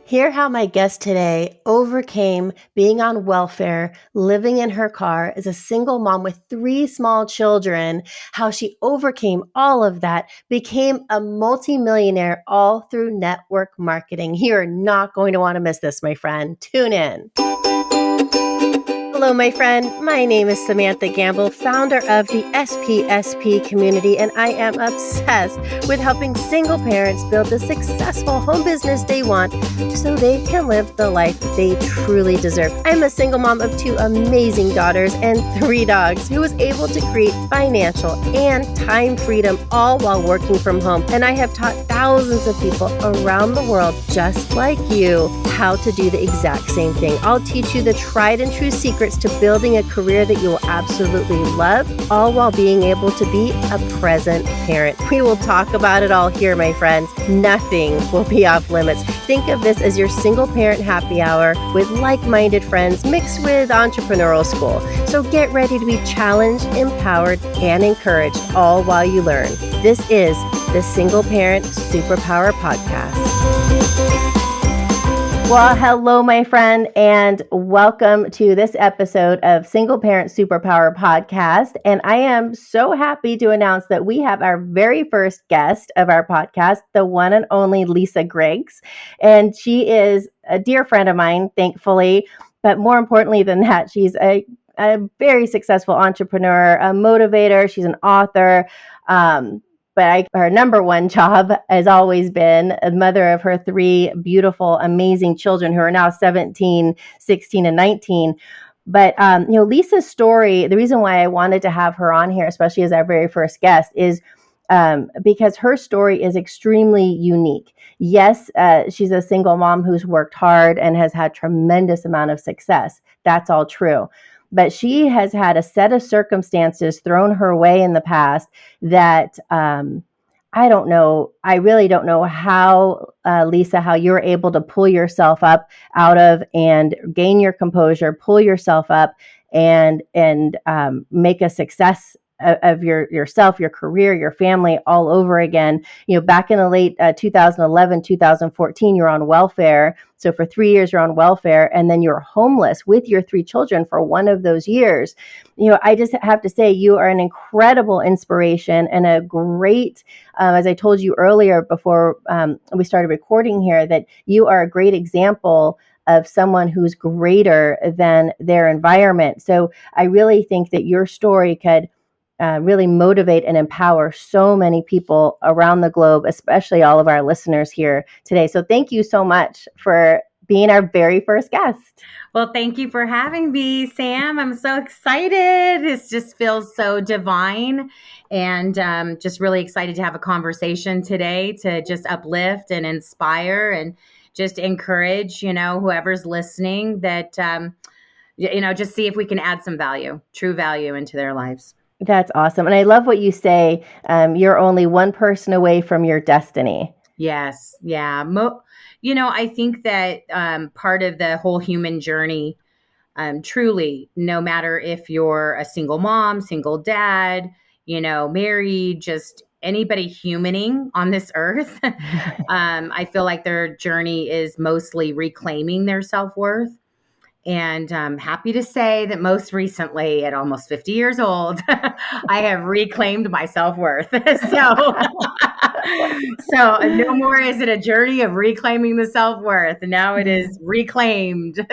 Hear how my guest today overcame being on welfare, living in her car as a single mom with 3 small children, how she overcame all of that, became a multimillionaire all through network marketing. You're not going to want to miss this, my friend. Tune in. Hello, my friend. My name is Samantha Gamble, founder of the SPSP community, and I am obsessed with helping single parents build the successful home business they want so they can live the life they truly deserve. I'm a single mom of 2 amazing daughters and 3 dogs who was able to create financial and time freedom all while working from home. And I have taught thousands of people around the world, just like you, how to do the exact same thing. I'll teach you the tried and true secrets to building a career that you will absolutely love, all while being able to be a present parent. We will talk about it all here, my friends. Nothing will be off limits. Think of this as your single parent happy hour with like-minded friends mixed with entrepreneurial school. So get ready to be challenged, empowered, and encouraged, all while you learn. This is the Single Parent Superpower Podcast. Well, hello, my friend, and welcome to this episode of Single Parent Superpower Podcast. And I am so happy to announce that we have our very first guest of our podcast, the one and only Lisa Griggs. And she is a dear friend of mine, thankfully. But more importantly than that, she's a very successful entrepreneur, a motivator. She's an author. But her number one job has always been a mother of her 3 beautiful, amazing children who are now 17, 16, and 19. But, Lisa's story, the reason why I wanted to have her on here, especially as our very first guest, is because her story is extremely unique. Yes, she's a single mom who's worked hard and has had tremendous amount of success. That's all true. But she has had a set of circumstances thrown her way in the past that I don't know. I really don't know how, Lisa, how you're able to pull yourself up out of and gain your composure, pull yourself up and make a success of yourself, your career, your family all over again. Back in the late 2011, 2014, you're on welfare. So for 3 years, you're on welfare, and then you're homeless with your 3 children for one of those years. I just have to say you are an incredible inspiration and a great, as I told you earlier before we started recording here, that you are a great example of someone who's greater than their environment. So I really think that your story could really motivate and empower so many people around the globe, especially all of our listeners here today. So thank you so much for being our very first guest. Well, thank you for having me, Sam. I'm so excited. This just feels so divine, and just really excited to have a conversation today to just uplift and inspire and just encourage, whoever's listening that, just see if we can add some value, true value into their lives. That's awesome. And I love what you say. You're only one person away from your destiny. Yes. Yeah. I think that part of the whole human journey, truly, no matter if you're a single mom, single dad, married, just anybody humaning on this earth, I feel like their journey is mostly reclaiming their self-worth. And I'm happy to say that most recently, at almost 50 years old, I have reclaimed my self-worth. So no more is it a journey of reclaiming the self-worth. Now it is reclaimed.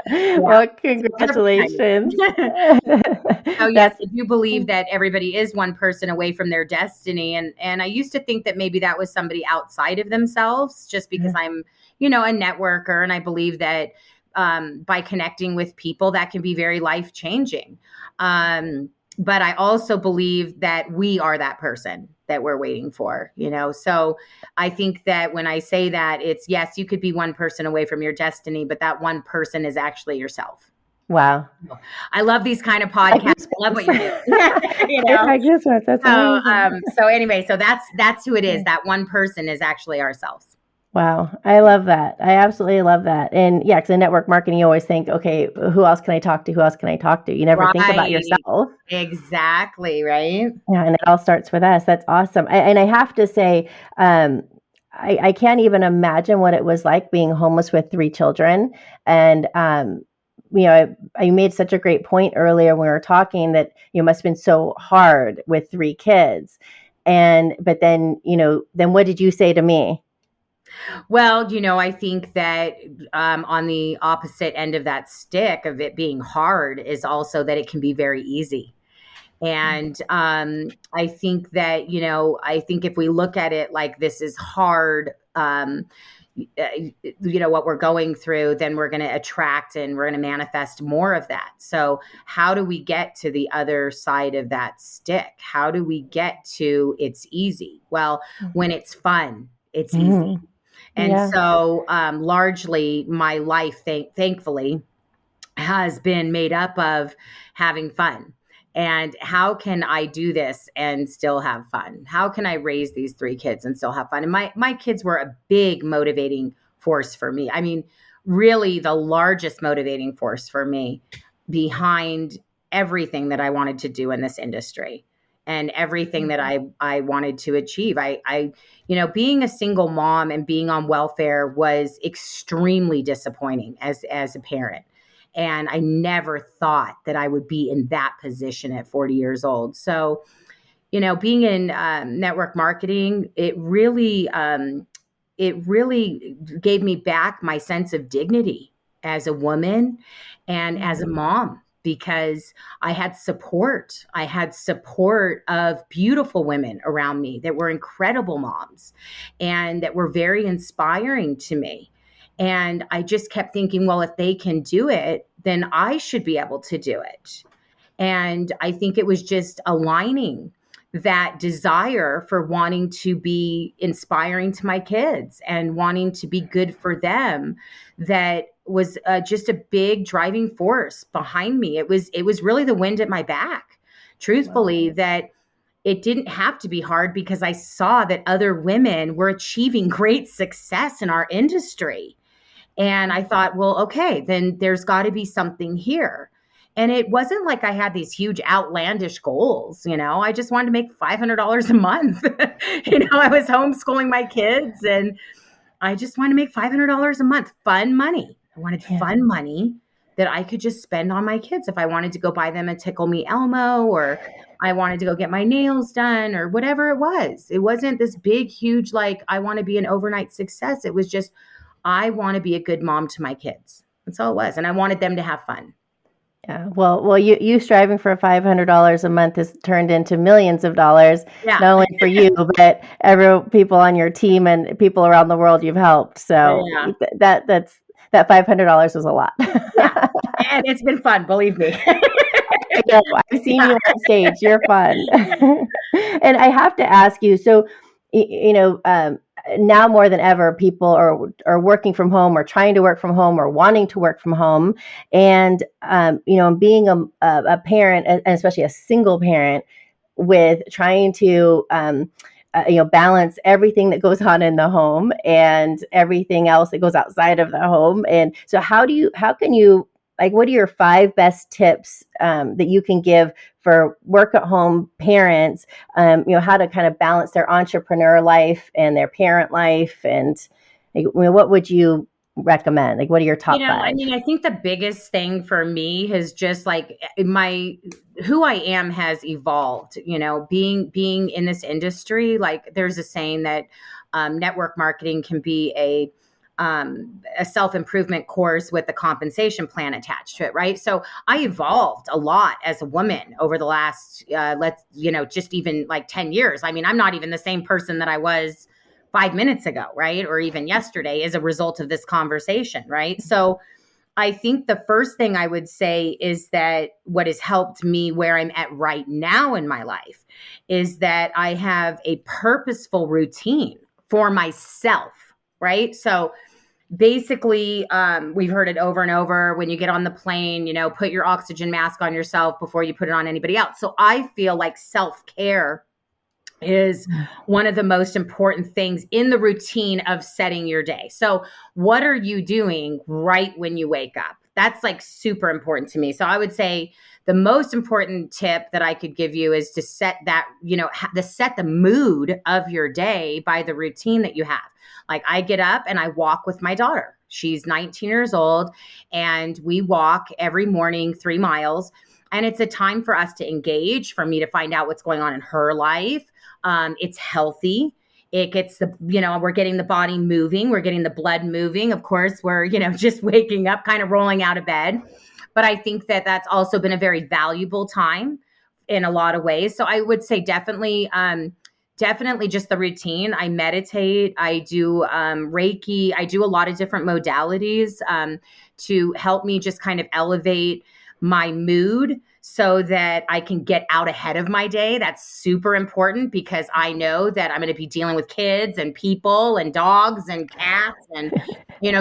Well, congratulations. So yes, I do believe that everybody is one person away from their destiny. And I used to think that maybe that was somebody outside of themselves, just because I'm, a networker. And I believe that by connecting with people, that can be very life-changing. But I also believe that we are that person that we're waiting for, So I think that when I say that, it's, yes, you could be one person away from your destiny, but that one person is actually yourself. Wow. I love these kind of podcasts. I love what you do. I guess that's so anyway, so that's who it is. That one person is actually ourselves. Wow. I love that. I absolutely love that. And yeah, because in network marketing, you always think, okay, who else can I talk to? Who else can I talk to? You never think about yourself. Exactly. Right. Yeah. And it all starts with us. That's awesome. And I have to say, I can't even imagine what it was like being homeless with 3 children. And, I made such a great point earlier when we were talking that, must have been so hard with 3 kids. But then, then what did you say to me? Well, I think that on the opposite end of that stick of it being hard is also that it can be very easy. And I think that, I think if we look at it like this is hard, what we're going through, then we're going to attract and we're going to manifest more of that. So how do we get to the other side of that stick? How do we get to it's easy? Well, when it's fun, it's easy. And Yeah. so largely my life, thankfully, has been made up of having fun. And how can I do this and still have fun? How can I raise these 3 kids and still have fun? And my kids were a big motivating force for me. I mean, really the largest motivating force for me behind everything that I wanted to do in this industry and everything that I wanted to achieve. Being a single mom and being on welfare was extremely disappointing as a parent. And I never thought that I would be in that position at 40 years old. So, being in network marketing, it really gave me back my sense of dignity as a woman and as a mom, because I had support. I had support of beautiful women around me that were incredible moms and that were very inspiring to me. And I just kept thinking, well, if they can do it, then I should be able to do it. And I think it was just aligning that desire for wanting to be inspiring to my kids and wanting to be good for them that was just a big driving force behind me. It was really the wind at my back, truthfully. Wow. That it didn't have to be hard because I saw that other women were achieving great success in our industry. And I thought, well, okay, then there's got to be something here. And it wasn't like I had these huge outlandish goals. I just wanted to make $500 a month. I was homeschooling my kids and I just wanted to make $500 a month, fun money. I wanted fun money that I could just spend on my kids. If I wanted to go buy them a Tickle Me Elmo, or I wanted to go get my nails done, or whatever it was. It wasn't this big, huge, like, I want to be an overnight success. It was just, I want to be a good mom to my kids. That's all it was. And I wanted them to have fun. Yeah. Well, you striving for $500 a month has turned into millions of dollars, not only for you, but every people on your team and people around the world you've helped. So that $500 was a lot. Yeah. And it's been fun, believe me. I know. I've seen you on stage. You're fun. And I have to ask you, so, now more than ever, people are working from home or trying to work from home or wanting to work from home. And, being a parent, and especially a single parent, with trying to, balance everything that goes on in the home and everything else that goes outside of the home. And so how can you, like, what are your 5 best tips that you can give for work at home parents, how to kind of balance their entrepreneur life and their parent life? And what would you recommend? Like, what are your top 5? I mean, I think the biggest thing for me has just like who I am has evolved, being in this industry. Like, there's a saying that network marketing can be a self-improvement course with the compensation plan attached to it. Right. So I evolved a lot as a woman over the last, just even like 10 years. I mean, I'm not even the same person that I was 5 minutes ago. Right. Or even yesterday as a result of this conversation. Right. So I think the first thing I would say is that what has helped me where I'm at right now in my life is that I have a purposeful routine for myself. Right. So basically, we've heard it over and over. When you get on the plane, put your oxygen mask on yourself before you put it on anybody else. So I feel like self-care is one of the most important things in the routine of setting your day. So what are you doing right when you wake up? that's like super important to me. So I would say the most important tip that I could give you is to set that, set the mood of your day by the routine that you have. Like I get up and I walk with my daughter. She's 19 years old and we walk every morning 3 miles. And it's a time for us to engage, for me to find out what's going on in her life. It's healthy. It gets we're getting the body moving. We're getting the blood moving. Of course, we're, just waking up, kind of rolling out of bed. But I think that that's also been a very valuable time in a lot of ways. So I would say definitely just the routine. I meditate. I do Reiki. I do a lot of different modalities to help me just kind of elevate my mood so that I can get out ahead of my day. That's super important because I know that I'm going to be dealing with kids and people and dogs and cats and,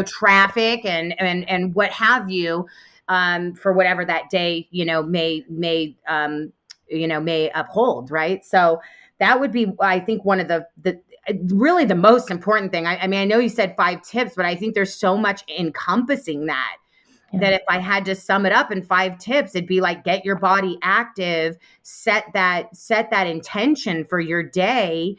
traffic and what have you, for whatever that day, may uphold. Right. So that would be, I think, one of the really the most important thing. I mean, I know you said 5 tips, but I think there's so much encompassing that. Yeah. That if I had to sum it up in 5 tips, it'd be like, get your body active, set that intention for your day,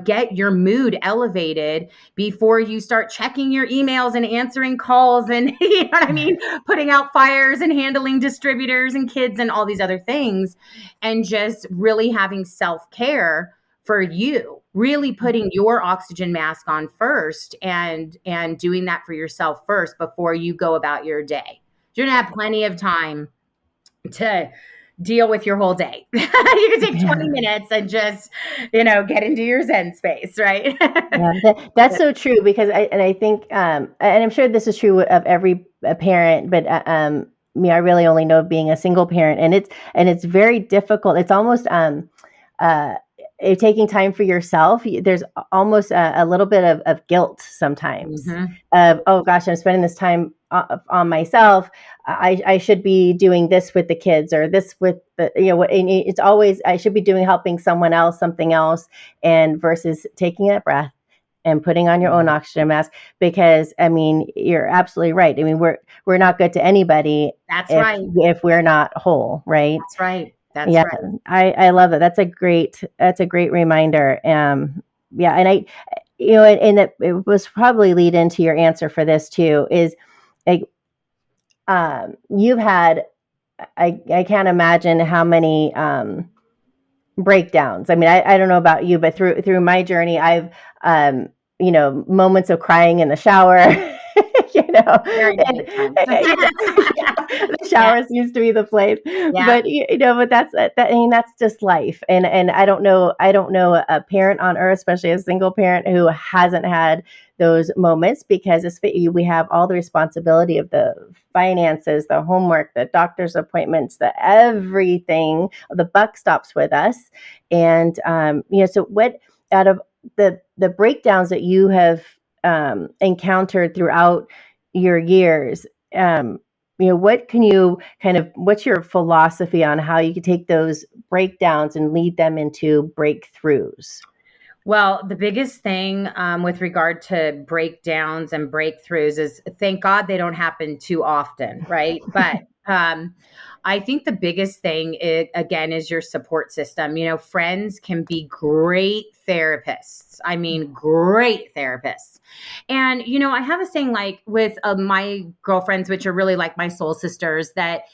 get your mood elevated before you start checking your emails and answering calls and, you know what I mean? Putting out fires and handling distributors and kids and all these other things, and just really having self-care for you, really putting your oxygen mask on first and doing that for yourself first before you go about your day. You're going to have plenty of time to deal with your whole day. You can take 20 minutes and just, get into your Zen space, right? That's so true, because I think, and I'm sure this is true of every parent, but I really only know being a single parent, and it's very difficult. It's almost taking time for yourself. There's almost a little bit of guilt sometimes, of, oh gosh, I'm spending this time on myself. I should be doing this with the kids, or this with the, it's always, I should be helping someone else, something else, and versus taking a breath and putting on your own oxygen mask. Because you're absolutely right. We're not good to anybody. That's right. If we're not whole, right? That's right. That's right. I love it. That's a great reminder. And I, and it was probably lead into your answer for this too, is like, you've had, I can't imagine how many, breakdowns. I don't know about you, but through my journey, I've, moments of crying in the shower. The shower seems to be the place, but that's just life. And I don't know a parent on earth, especially a single parent, who hasn't had those moments, because we have all the responsibility of the finances, the homework, the doctor's appointments, the everything. The buck stops with us. And so what, out of the breakdowns that you have encountered throughout your years, what can you what's your philosophy on how you can take those breakdowns and lead them into breakthroughs? Well, the biggest thing with regard to breakdowns and breakthroughs is, thank God they don't happen too often, right? But I think the biggest thing is your support system. Friends can be great therapists. Great therapists. And, I have a saying, like with my girlfriends, which are really like my soul sisters, that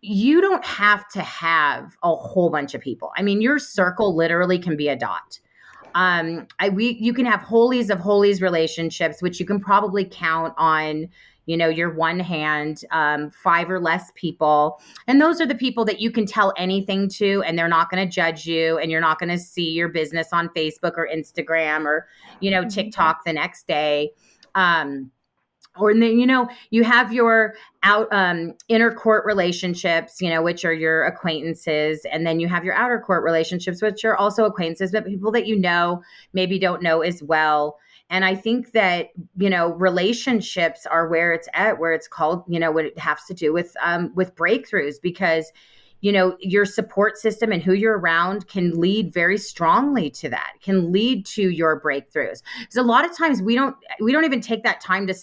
you don't have to have a whole bunch of people. Your circle literally can be a dot. You can have holies of holies relationships, which you can probably count on, your one hand, 5 or less people. And those are the people that you can tell anything to, and they're not going to judge you, and you're not going to see your business on Facebook or Instagram or, TikTok the next day. Or then, you have your inner court relationships, which are your acquaintances. And then you have your outer court relationships, which are also acquaintances, but people that maybe don't know as well. And I think that, relationships are where it's at, where it's called, what it has to do with breakthroughs, because, your support system and who you're around can lead very strongly to that, can lead to your breakthroughs. Because a lot of times we don't even take that time to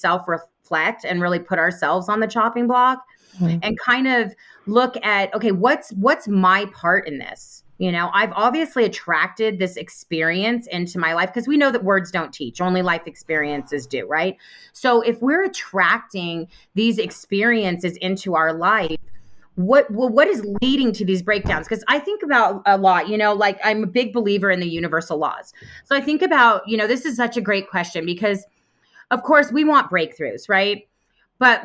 reflect and really put ourselves on the chopping block and kind of look at, okay, what's my part in this? I've obviously attracted this experience into my life because we know that words don't teach, only life experiences do, right? So if we're attracting these experiences into our life, what is leading to these breakdowns? Because I think about a lot, like I'm a big believer in the universal laws. So I think about, this is such a great question because of course we want breakthroughs, right? But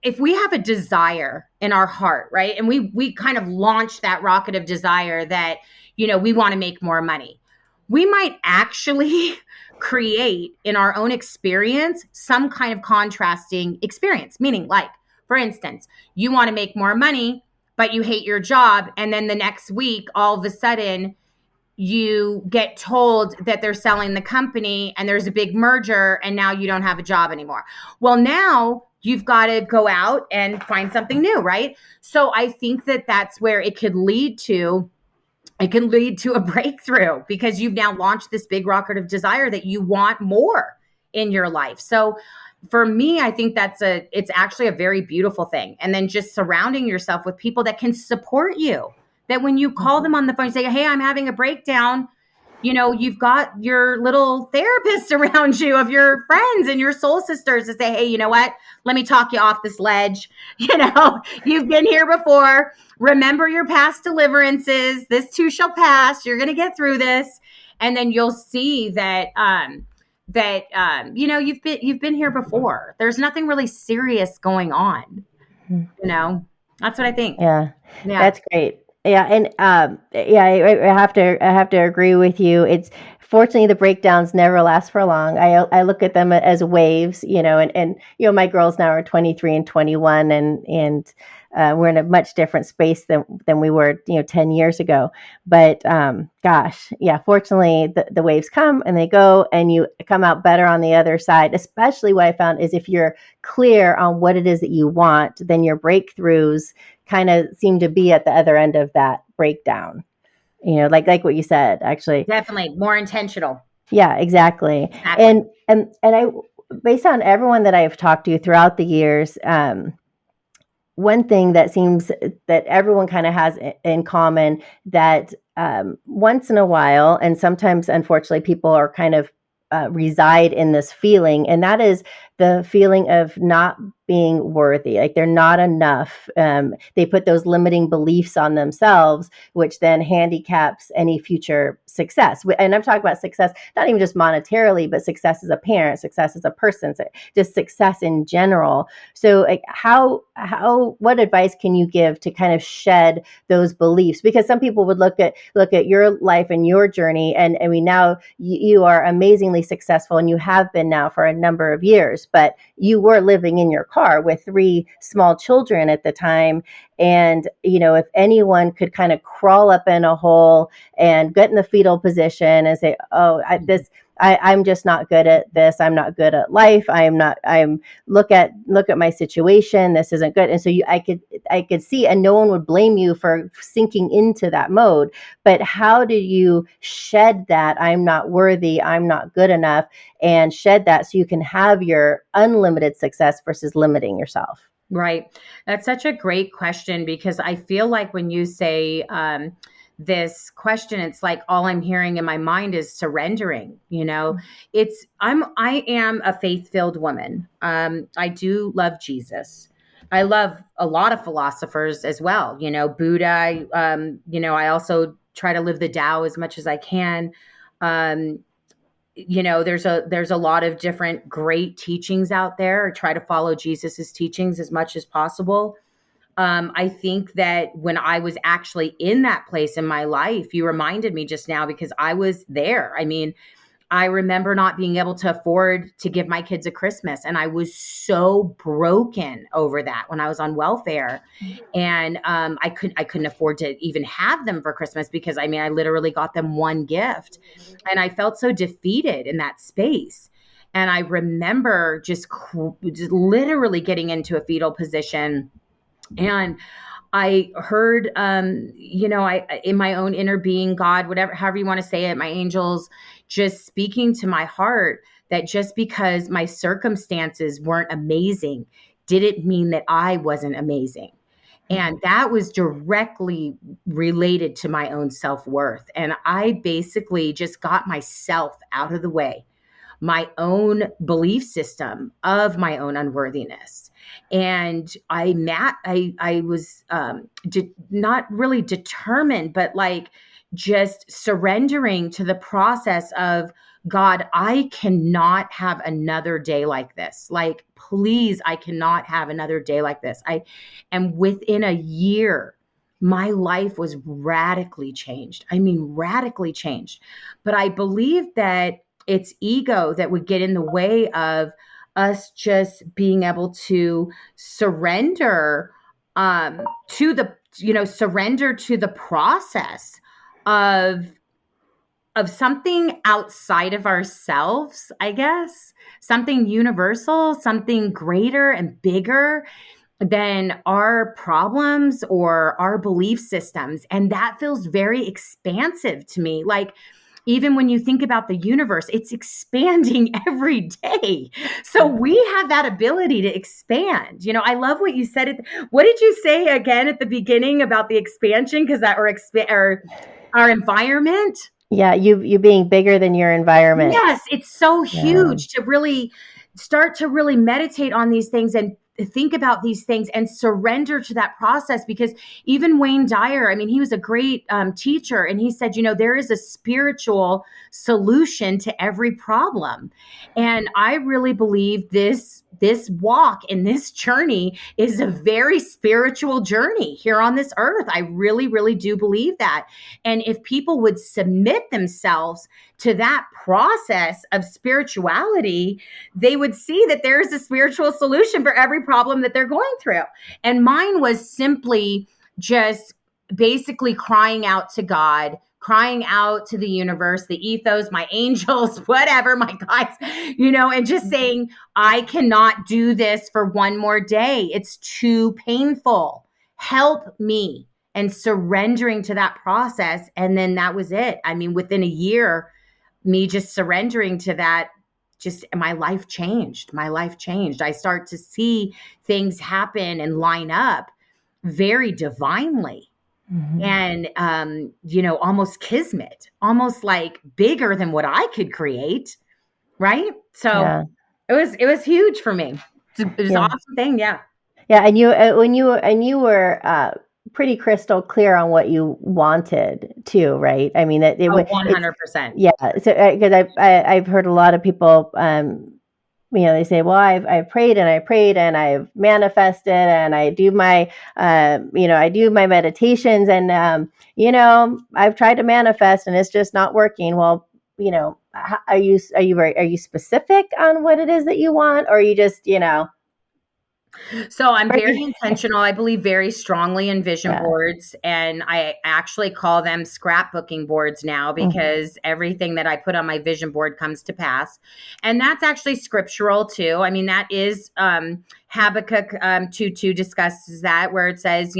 if we have a desire in our heart, right? And we kind of launch that rocket of desire that, we want to make more money. We might actually create in our own experience some kind of contrasting experience, meaning like, for instance, you want to make more money, but you hate your job. And then the next week, all of a sudden, you get told that they're selling the company and there's a big merger and now you don't have a job anymore. Well, now you've got to go out and find something new, right? So I think that that's where it can lead to a breakthrough because you've now launched this big rocket of desire that you want more in your life. So for me, I think it's actually a very beautiful thing. And then just surrounding yourself with people that can support you, that when you call them on the phone, you say, hey, I'm having a breakdown. You've got your little therapist around you of your friends and your soul sisters to say, hey, you know what? Let me talk you off this ledge. You've been here before. Remember your past deliverances. This too shall pass. You're going to get through this. And then you'll see that, you've been here before. There's nothing really serious going on. That's what I think. Yeah. That's great. Yeah. And, I have to agree with you. It's fortunately the breakdowns never last for long. I look at them as waves, and my girls now are 23 and 21 and we're in a much different space than we were, 10 years ago. But, fortunately the waves come and they go and you come out better on the other side. Especially what I found is if you're clear on what it is that you want, then your breakthroughs kind of seem to be at the other end of that breakdown. Like what you said, actually. Definitely more intentional. Yeah, exactly. And I, based on everyone that I've talked to throughout the years, one thing that seems that everyone kind of has in common that once in a while, and sometimes unfortunately people are kind of reside in this feeling, and that is the feeling of not being worthy, like they're not enough. They put those limiting beliefs on themselves, which then handicaps any future success. And I'm talking about success, not even just monetarily, but success as a parent, success as a person, just success in general. So like what advice can you give to kind of shed those beliefs? Because some people would look at your life and your journey, and I mean, now you are amazingly successful and you have been now for a number of years, but you were living in your car with 3 small children at the time. And, if anyone could kind of crawl up in a hole and get in the fetal position and say, oh, I'm just not good at this. I'm not good at life. Look at my situation. This isn't good. And so I could see, and no one would blame you for sinking into that mode. But how do you shed that I'm not worthy, I'm not good enough, and shed that so you can have your unlimited success versus limiting yourself? Right. That's such a great question because I feel like when you say, this question, it's like all I'm hearing in my mind is surrendering. I am a faith-filled woman. I do love Jesus. I love a lot of philosophers as well. Buddha. I also try to live the Tao as much as I can. There's a lot of different great teachings out there. I try to follow Jesus's teachings as much as possible. I think that when I was actually in that place in my life, you reminded me just now because I was there. I mean, I remember not being able to afford to give my kids a Christmas. And I was so broken over that when I was on welfare. And I couldn't afford to even have them for Christmas because I literally got them one gift. And I felt so defeated in that space. And I remember just literally getting into a fetal position. And I heard, in my own inner being, God, however you want to say it, my angels, just speaking to my heart that just because my circumstances weren't amazing didn't mean that I wasn't amazing. And that was directly related to my own self-worth. And I basically just got myself out of the way, my own belief system of my own unworthiness. And I was not really determined, but like just surrendering to the process of, God, I cannot have another day like this. Like, please, I cannot have another day like this. And within a year, my life was radically changed. I mean, radically changed. But I believe that it's ego that would get in the way of us just being able to surrender to the, surrender to the process of something outside of ourselves, I guess, something universal, something greater and bigger than our problems or our belief systems. And that feels very expansive to me. Like, even when you think about the universe, it's expanding every day. So we have that ability to expand. I love what you said. What did you say again at the beginning about the expansion? Because that, or our environment. Yeah, you being bigger than your environment. Yes, it's so huge to really start to really meditate on these things and think about these things and surrender to that process. Because even Wayne Dyer, I mean, he was a great teacher, and he said, there is a spiritual solution to every problem. And I really believe this walk and this journey is a very spiritual journey here on this earth. I really, really do believe that. And if people would submit themselves to that process of spirituality, they would see that there is a spiritual solution for every problem that they're going through. And mine was simply just basically crying out to God, crying out to the universe, the ethos, my angels, whatever, my guides, and just saying, I cannot do this for one more day. It's too painful. Help me. And surrendering to that process. And then that was it. I mean, within a year, me just surrendering to that, just my life changed. I start to see things happen and line up very divinely. And, almost kismet, almost like bigger than what I could create. Right. So it was huge for me. It was an awesome thing. Yeah. Yeah. And you were pretty crystal clear on what you wanted too, right? I mean, it 100%. Yeah. So, because I've heard a lot of people, they say, well, I've prayed and I've manifested and I do my, I do my meditations and, I've tried to manifest and it's just not working. Well, are you specific on what it is that you want, or are you just, So I'm very intentional. I believe very strongly in vision boards, and I actually call them scrapbooking boards now, because everything that I put on my vision board comes to pass. And that's actually scriptural too. I mean, that is Habakkuk 2:2 discusses that, where it says,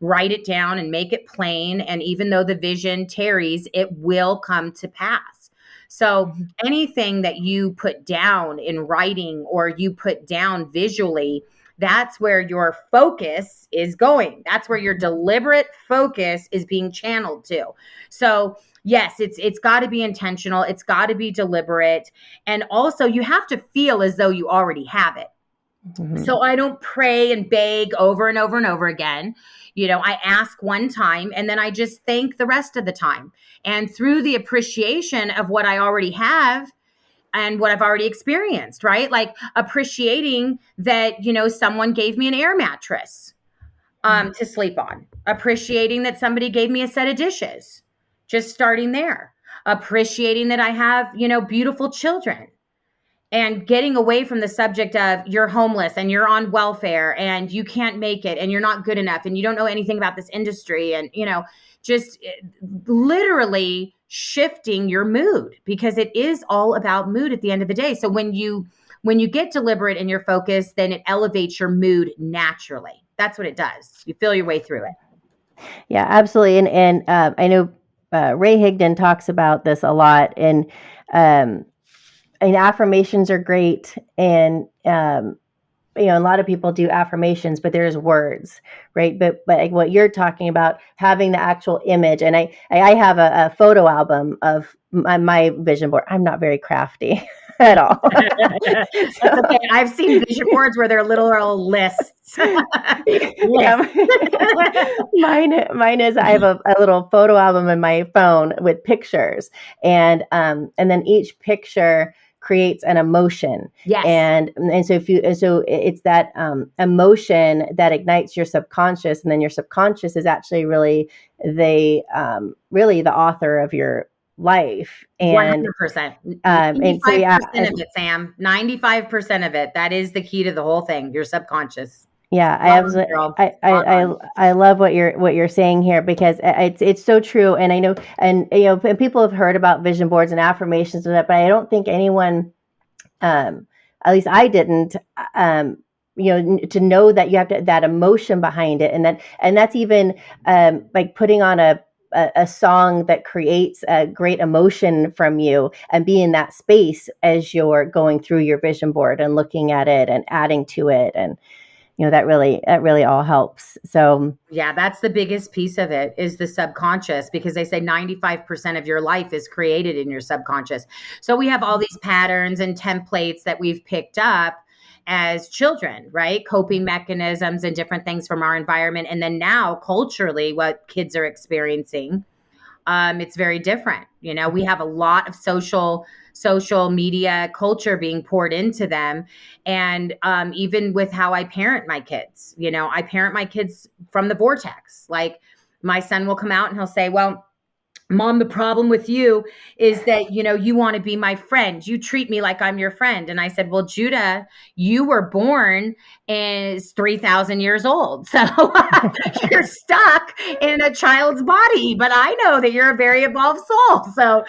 write it down and make it plain. And even though the vision tarries, it will come to pass. So anything that you put down in writing or you put down visually, that's where your focus is going. That's where your deliberate focus is being channeled to. So yes, it's got to be intentional. It's got to be deliberate. And also you have to feel as though you already have it. So I don't pray and beg over and over and over again. I ask one time and then I just thank the rest of the time. And through the appreciation of what I already have and what I've already experienced, right? Like appreciating that, someone gave me an air mattress to sleep on, appreciating that somebody gave me a set of dishes, just starting there, appreciating that I have, beautiful children. And getting away from the subject of you're homeless and you're on welfare and you can't make it and you're not good enough and you don't know anything about this industry, and, just literally shifting your mood, because it is all about mood at the end of the day. So when you get deliberate in your focus, then it elevates your mood naturally. That's what it does. You feel your way through it. Yeah, absolutely. And I know Ray Higdon talks about this a lot. And and affirmations are great. And, a lot of people do affirmations, but there's words, right? But like what you're talking about, having the actual image. And I have a photo album of my vision board. I'm not very crafty at all. That's okay. I've seen vision boards where they're little lists. Yeah. Mine is I have a little photo album in my phone with pictures, and then each picture creates an emotion. Yes. And so it's that emotion that ignites your subconscious, and then your subconscious is actually really the author of your life. And 100%. And so 95% of it, Sam. 95% of it. That is the key to the whole thing. Your subconscious. Yeah, I love what you're saying here, because it's so true. And I know, and people have heard about vision boards and affirmations and that, but I don't think anyone, at least I didn't, to know that you have that emotion behind it, and that's even like putting on a song that creates a great emotion from you, and be in that space as you're going through your vision board and looking at it and adding to it. And that really all helps. So yeah, that's the biggest piece of it, is the subconscious, because they say 95% of your life is created in your subconscious. So we have all these patterns and templates that we've picked up as children, right? Coping mechanisms and different things from our environment. And then now culturally, what kids are experiencing, it's very different. We have a lot of social media culture being poured into them. And even with how I parent my kids, I parent my kids from the vortex. Like, my son will come out and he'll say, well, Mom, the problem with you is that, you want to be my friend. You treat me like I'm your friend. And I said, well, Judah, you were born as 3,000 years old. So you're stuck in a child's body, but I know that you're a very evolved soul. So,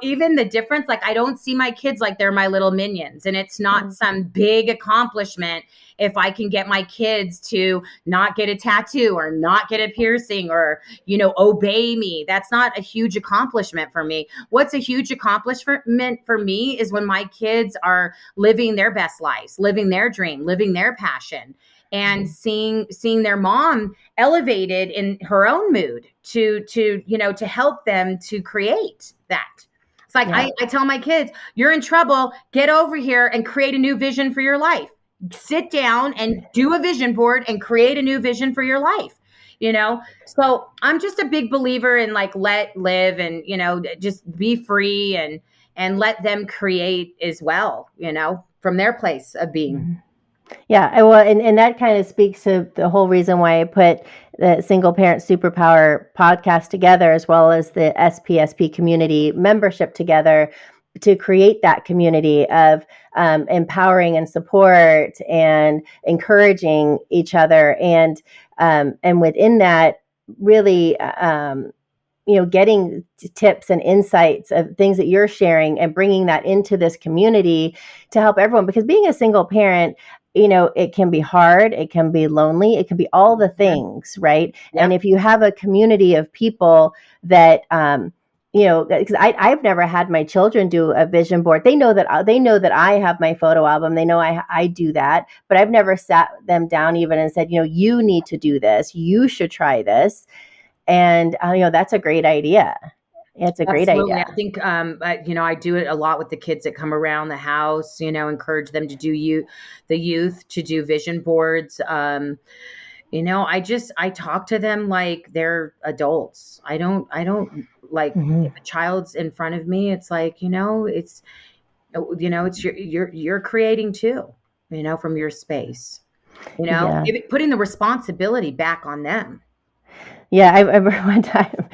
even the difference, like, I don't see my kids like they're my little minions, and it's not some big accomplishment if I can get my kids to not get a tattoo or not get a piercing or, obey me. That's not a huge accomplishment for me. What's a huge accomplishment for me is when my kids are living their best lives, living their dream, living their passion, and seeing their mom elevated in her own mood to help them to create that. It's like, I tell my kids, you're in trouble. Get over here and create a new vision for your life. Sit down and do a vision board and create a new vision for your life. So I'm just a big believer in, like, let live and, just be free and let them create as well, from their place of being. Yeah. Well, and that kind of speaks to the whole reason why I put the Single Parent Superpower podcast together, as well as the SPSP community membership together, to create that community of empowering and support and encouraging each other. And within that, really, getting tips and insights of things that you're sharing and bringing that into this community to help everyone. Because being a single parent, it can be hard, it can be lonely, it can be all the things, right? Yeah. And if you have a community of people that, because I've never had my children do a vision board. They know that I have my photo album. They know I do that, but I've never sat them down even and said, you need to do this. You should try this. And, that's a great idea. It's a great idea. I think, I do it a lot with the kids that come around the house, encourage them to do the youth to do vision boards. I talk to them like they're adults. I don't like, if a child's in front of me, it's like, it's you're creating too, from your space, putting the responsibility back on them. Yeah, I remember one time,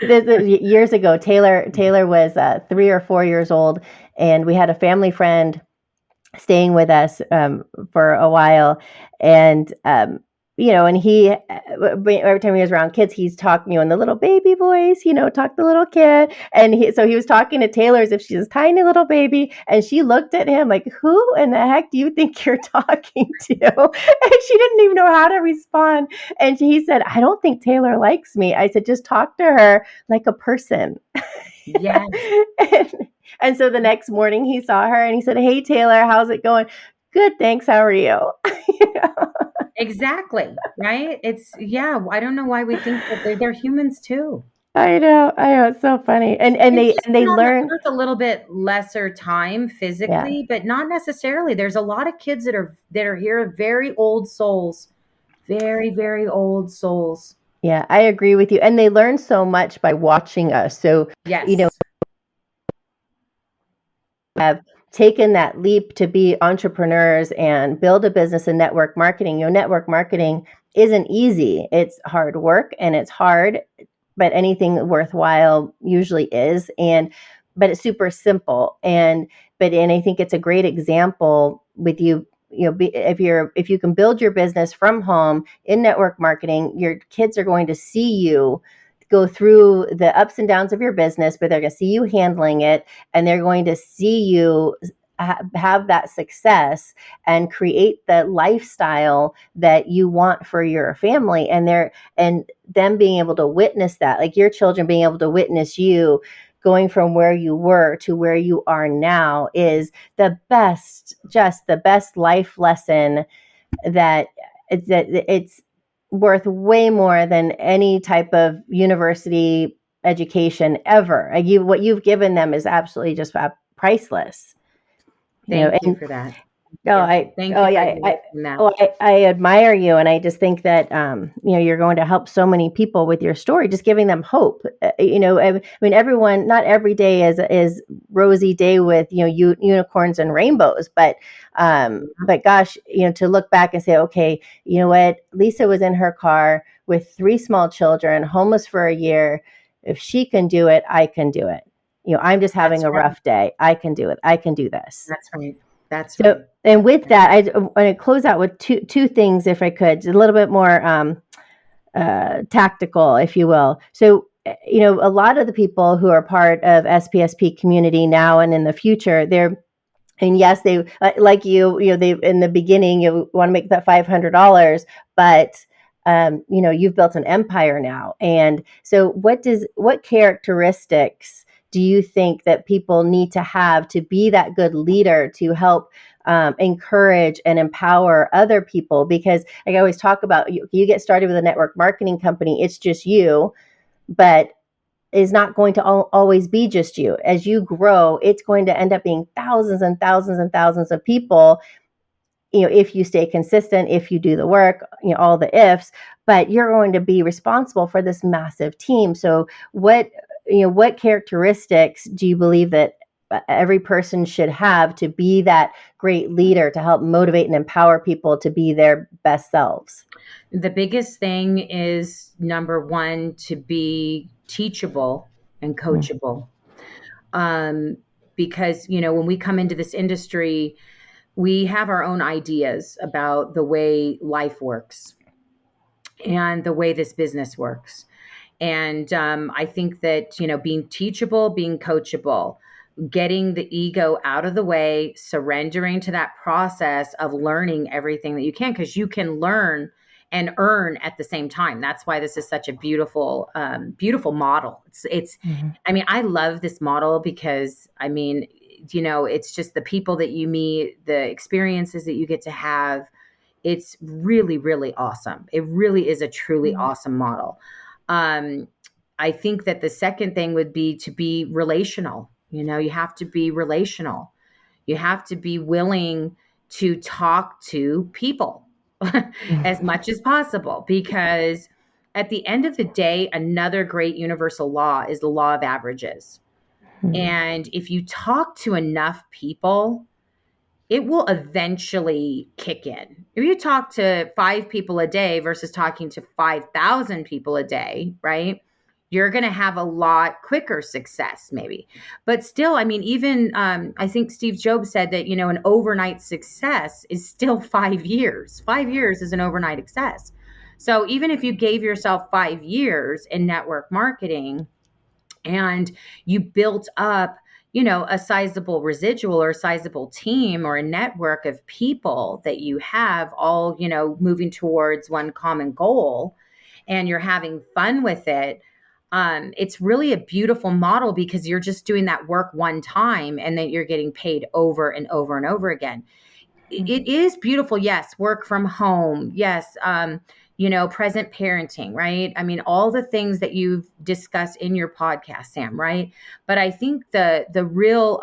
years ago, Taylor was 3 or 4 years old, and we had a family friend staying with us for a while, and and he, every time he was around kids, he's talking, in the little baby voice, talk the little kid. And he was talking to Taylor as if she's a tiny little baby. And she looked at him like, who in the heck do you think you're talking to? And she didn't even know how to respond. And he said, I don't think Taylor likes me. I said, just talk to her like a person. Yeah. And so the next morning he saw her and he said, "Hey, Taylor, how's it going?" "Good, thanks. How are you?" Exactly. Right. I don't know why we think that they're humans too. I know. It's so funny. And They've they just and been they on the learn. earth a little bit lesser time Yeah. physically, but not necessarily. There's a lot of kids that are here, very old souls, very, very old souls. Yeah, I agree with you. And they learn so much by watching us. So, you know, Yes. have taken that leap to be entrepreneurs and build a business in network marketing. Network marketing isn't easy. It's hard work and it's hard, but anything worthwhile usually is. But it's super simple. And I think it's a great example with you. If you can build your business from home in network marketing, your kids are going to see you go through the ups and downs of your business, but they're going to see you handling it, and they're going to see you have that success and create the lifestyle that you want for your family. And them being able to witness that, like your children being able to witness you going from where you were to where you are now, is just the best life lesson that it's worth way more than any type of university education ever. What you've given them is absolutely just priceless. Thank you And for that. oh, Yeah. Thank you for acknowledging that. I admire you, and I just think that you're going to help so many people with your story, just giving them hope. I mean, everyone, not every day is rosy day with unicorns and rainbows, but gosh, to look back and say, okay, you know what, Lisa was in her car with 3 small children, homeless for a year. If she can do it, I can do it. I'm just having That's a right. rough day. I can do it. I can do this. That's right. That's So, right. and with that, I want to close out with two things, if I could, a little bit more tactical, if you will. So, a lot of the people who are part of SPSP community now and in the future, and yes, they like they in the beginning you want to make that $500, but you've built an empire now. And so, what characteristics do you think that people need to have to be that good leader to help encourage and empower other people? Because I always talk about, you get started with a network marketing company, it's just you, but is not going to always be just you. As you grow, it's going to end up being thousands and thousands and thousands of people, if you stay consistent, if you do the work, all the ifs, but you're going to be responsible for this massive team. So what characteristics do you believe that every person should have to be that great leader to help motivate and empower people to be their best selves? The biggest thing is, number one, to be teachable and coachable. Because, when we come into this industry, we have our own ideas about the way life works and the way this business works. And I think that, being teachable, being coachable, getting the ego out of the way, surrendering to that process of learning everything that you can, because you can learn and earn at the same time. That's why this is such a beautiful, beautiful model. I mean, I love this model because, it's just the people that you meet, the experiences that you get to have. It's really, really awesome. It really is a truly awesome model. I think that the second thing would be to be relational. You have to be relational. You have to be willing to talk to people as much as possible, because at the end of the day, another great universal law is the law of averages. And if you talk to enough people, it will eventually kick in. If you talk to 5 people a day versus talking to 5,000 people a day, right? You're going to have a lot quicker success, maybe. But still, even I think Steve Jobs said that, an overnight success is still 5 years. 5 years is an overnight success. So even if you gave yourself 5 years in network marketing and you built up, a sizable residual or a sizable team or a network of people that you have all, moving towards one common goal, and you're having fun with it, it's really a beautiful model because you're just doing that work one time and then you're getting paid over and over and over again. It is beautiful. Yes. Work from home. Yes. Present parenting, right? I mean, all the things that you've discussed in your podcast, Sam, right? But I think the real,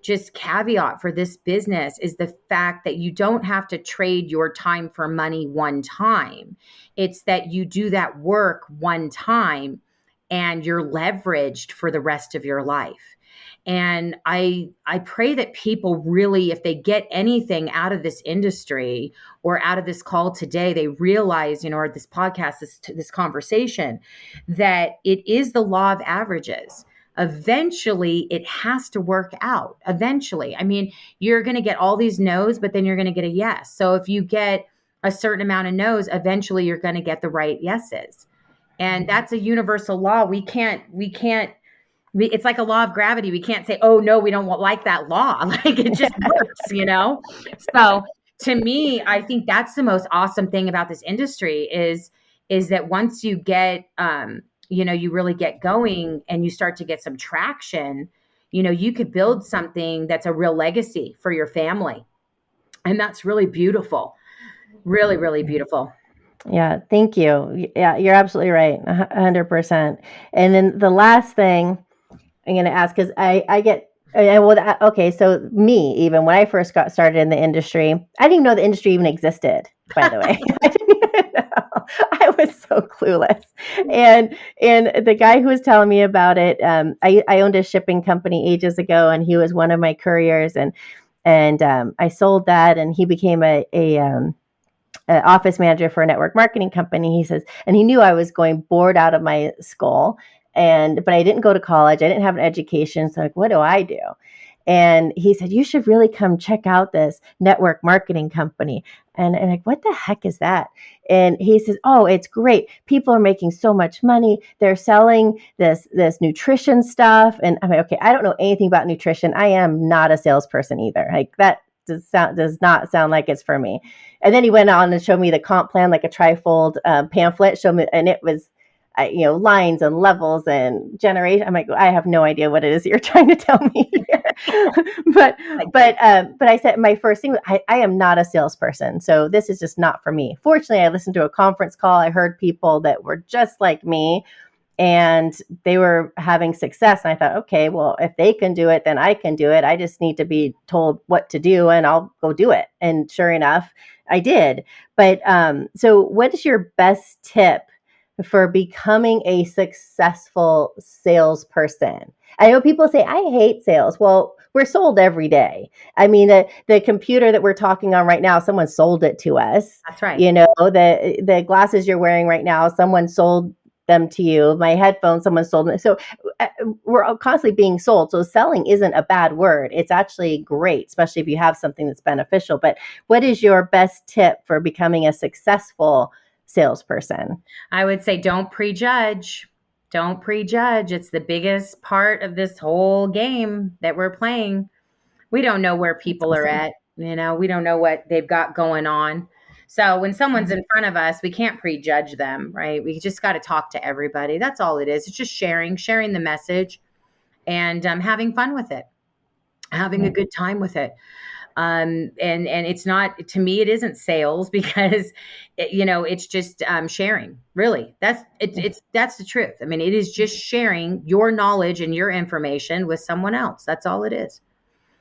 just caveat for this business is the fact that you don't have to trade your time for money one time. It's that you do that work one time and you're leveraged for the rest of your life. And I pray that people really, if they get anything out of this industry or out of this call today, they realize, or this podcast, this conversation, that it is the law of averages. Eventually, it has to work out. Eventually, I mean, you're going to get all these no's, but then you're going to get a yes. So if you get a certain amount of no's, eventually you're going to get the right yeses. And that's a universal law. We can't, it's like a law of gravity. We can't say, oh, no, we don't like that law. Like it just works. So to me, I think that's the most awesome thing about this industry is that once you get, you really get going and you start to get some traction, you could build something that's a real legacy for your family. And that's really beautiful. Really, really beautiful. Yeah, thank you. Yeah, you're absolutely right. 100%. And then the last thing I'm going to ask, because I get, okay, so me, even when I first got started in the industry, I didn't even know the industry even existed, by the way. I didn't even know. I was so clueless. And the guy who was telling me about it, I owned a shipping company ages ago, and he was one of my couriers, and I sold that, and he became a office manager for a network marketing company. He says, and he knew I was going bored out of my skull. But I didn't go to college. I didn't have an education. So like, what do I do? And he said, you should really come check out this network marketing company. And like, what the heck is that? And he says, oh, it's great. People are making so much money. They're selling this nutrition stuff. And I'm like, okay, I don't know anything about nutrition. I am not a salesperson either. Like that does not sound like it's for me. And then he went on and showed me the comp plan, like a trifold pamphlet, showed me, and it was, lines and levels and generation. I'm like, I have no idea what it is you're trying to tell me here. but I said my first thing, I am not a salesperson, so this is just not for me. Fortunately, I listened to a conference call. I heard people that were just like me, and they were having success. And I thought, okay, well, if they can do it, then I can do it. I just need to be told what to do, and I'll go do it. And sure enough, I did. But so, what is your best tip for becoming a successful salesperson? I know people say, I hate sales. Well, we're sold every day. I mean, the computer that we're talking on right now, someone sold it to us. That's right. The glasses you're wearing right now, someone sold them to you. My headphones, someone sold them. So we're constantly being sold. So selling isn't a bad word. It's actually great, especially if you have something that's beneficial. But what is your best tip for becoming a successful salesperson? I would say don't prejudge. Don't prejudge. It's the biggest part of this whole game that we're playing. We don't know where people are at. We don't know what they've got going on. So when someone's in front of us, we can't prejudge them, right? We just got to talk to everybody. That's all it is. It's just sharing the message, and having fun with it, having a good time with it. And it's not, to me, it isn't sales because, it's just sharing. Really, that's the truth. I mean, it is just sharing your knowledge and your information with someone else. That's all it is.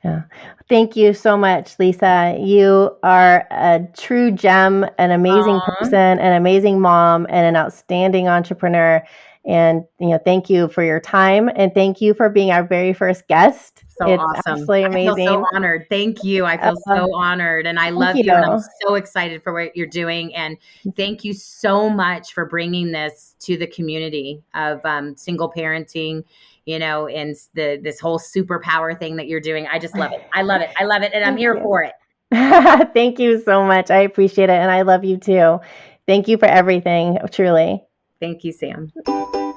Yeah. Thank you so much, Lisa. You are a true gem, an amazing person, an amazing mom, and an outstanding entrepreneur. And, thank you for your time, and thank you for being our very first guest. It's awesome. Absolutely amazing. I feel so honored. Thank you. I feel so honored, and I love you. And I'm so excited for what you're doing. And thank you so much for bringing this to the community of single parenting, and this whole superpower thing that you're doing. I just love it. I love it. I love it. And I'm here for it. Thank you so much. I appreciate it. And I love you too. Thank you for everything. Truly. Thank you, Sam.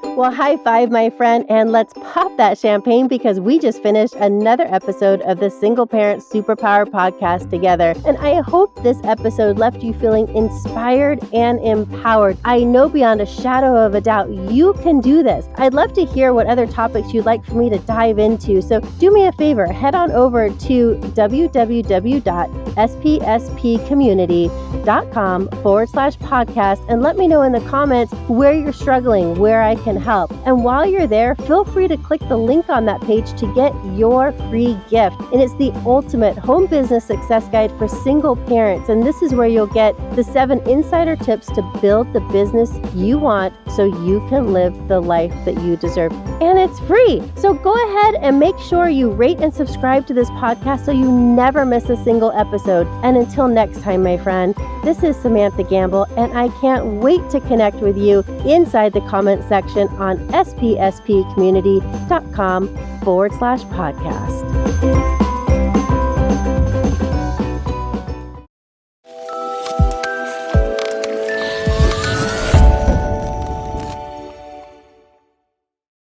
Well, high five, my friend, and let's pop that champagne because we just finished another episode of the Single Parent Superpower podcast together. And I hope this episode left you feeling inspired and empowered. I know beyond a shadow of a doubt you can do this. I'd love to hear what other topics you'd like for me to dive into. So do me a favor, head on over to www.spspcommunity.com/podcast and let me know in the comments where you're struggling, where I can help. And while you're there, feel free to click the link on that page to get your free gift. And it's the ultimate home business success guide for single parents. And this is where you'll get the 7 insider tips to build the business you want so you can live the life that you deserve. And it's free. So go ahead and make sure you rate and subscribe to this podcast so you never miss a single episode. And until next time, my friend, this is Samantha Gamble, and I can't wait to connect with you inside the comment section on spspcommunity.com/podcast.